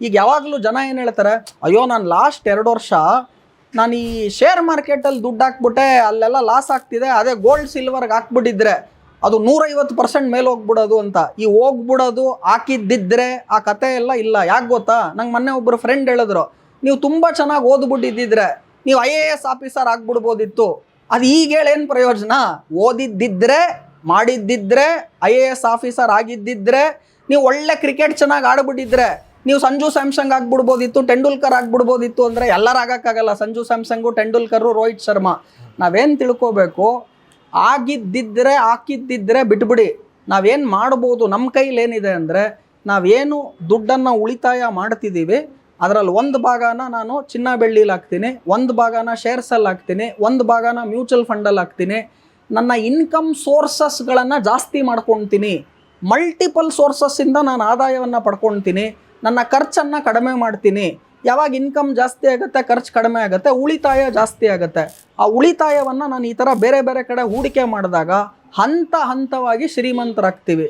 ಈಗ ಯಾವಾಗಲೂ ಜನ ಏನು ಹೇಳ್ತಾರೆ, ಅಯ್ಯೋ ನಾನು ಲಾಸ್ಟ್ 2 ವರ್ಷ ನಾನು ಈ ಶೇರ್ ಮಾರ್ಕೆಟಲ್ಲಿ ದುಡ್ಡು ಹಾಕ್ಬಿಟ್ಟೆ, ಅಲ್ಲೆಲ್ಲ ಲಾಸ್ ಆಗ್ತಿದೆ, ಅದೇ ಗೋಲ್ಡ್ ಸಿಲ್ವರ್ಗೆ ಹಾಕ್ಬಿಟ್ಟಿದ್ರೆ ಅದು 150% ಮೇಲೆ ಹೋಗ್ಬಿಡೋದು ಅಂತ. ಈ ಹೋಗ್ಬಿಡೋದು ಹಾಕಿದ್ದಿದ್ರೆ ಆ ಕತೆ ಎಲ್ಲ ಇಲ್ಲ. ಯಾಕೆ ಗೊತ್ತಾ, ನಂಗೆ ಮೊನ್ನೆ ಒಬ್ಬರು ಫ್ರೆಂಡ್ ಹೇಳಿದ್ರು, ನೀವು ತುಂಬ ಚೆನ್ನಾಗಿ ಓದ್ಬಿಟ್ಟಿದ್ದಿದ್ರೆ ನೀವು IAS ಆಫೀಸರ್ ಆಗ್ಬಿಡ್ಬೋದಿತ್ತು. ಅದು ಈಗ ಹೇಳೇನು ಪ್ರಯೋಜನ? ಓದಿದ್ದಿದ್ರೆ, ಮಾಡಿದ್ದಿದ್ರೆ, IAS ಆಫೀಸರ್ ಆಗಿದ್ದಿದ್ರೆ, ನೀವು ಒಳ್ಳೆ ಕ್ರಿಕೆಟ್ ಚೆನ್ನಾಗಿ ಆಡ್ಬಿಟ್ಟಿದ್ರೆ ನೀವು ಸಂಜು ಸ್ಯಾಮ್ಸಂಗ್ ಆಗ್ಬಿಡ್ಬೋದಿತ್ತು, ತೆಂಡೂಲ್ಕರ್ ಆಗ್ಬಿಡ್ಬೋದಿತ್ತು. ಅಂದರೆ ಎಲ್ಲರೂ ಆಗೋಕ್ಕಾಗಲ್ಲ, ಸಂಜು ಸ್ಯಾಮ್ಸಂಗು, ತೆಂಡೂಲ್ಕರು, ರೋಹಿತ್ ಶರ್ಮಾ. ನಾವೇನು ತಿಳ್ಕೊಬೇಕು, ಆಗಿದ್ದಿದ್ರೆ ಹಾಕಿದ್ದಿದ್ರೆ ಬಿಟ್ಬಿಡಿ. ನಾವೇನು ಮಾಡ್ಬೋದು, ನಮ್ಮ ಕೈಲೇನಿದೆ ಅಂದರೆ ನಾವೇನು ದುಡ್ಡನ್ನು ಉಳಿತಾಯ ಮಾಡ್ತಿದ್ದೀವಿ ಅದರಲ್ಲಿ ಒಂದು ಭಾಗನ ನಾನು ಚಿನ್ನ ಬೆಳ್ಳಿಲಿ ಹಾಕ್ತೀನಿ, ಒಂದು ಭಾಗನ ಶೇರ್ಸಲ್ಲಿ ಹಾಕ್ತೀನಿ, ಒಂದು ಭಾಗನ ಮ್ಯೂಚುವಲ್ ಫಂಡಲ್ಲಿ ಹಾಕ್ತೀನಿ. ನನ್ನ ಇನ್ಕಮ್ ಸೋರ್ಸಸ್ಗಳನ್ನು ಜಾಸ್ತಿ ಮಾಡ್ಕೊತೀನಿ, ಮಲ್ಟಿಪಲ್ ಸೋರ್ಸಸ್ಸಿಂದ ನಾನು ಆದಾಯವನ್ನು ಪಡ್ಕೊತೀನಿ, ನನ್ನ ಖರ್ಚನ್ನು ಕಡಿಮೆ ಮಾಡ್ತೀನಿ. ಯಾವಾಗ ಇನ್ಕಮ್ ಜಾಸ್ತಿ ಆಗುತ್ತೆ, ಖರ್ಚು ಕಡಿಮೆ ಆಗುತ್ತೆ, ಉಳಿತಾಯ ಜಾಸ್ತಿ ಆಗುತ್ತೆ. ಆ ಉಳಿತಾಯವನ್ನು ನಾನು ಈ ಥರ ಬೇರೆ ಬೇರೆ ಕಡೆ ಹೂಡಿಕೆ ಮಾಡಿದಾಗ ಹಂತವಾಗಿ ಶ್ರೀಮಂತರಾಗ್ತೀವಿ.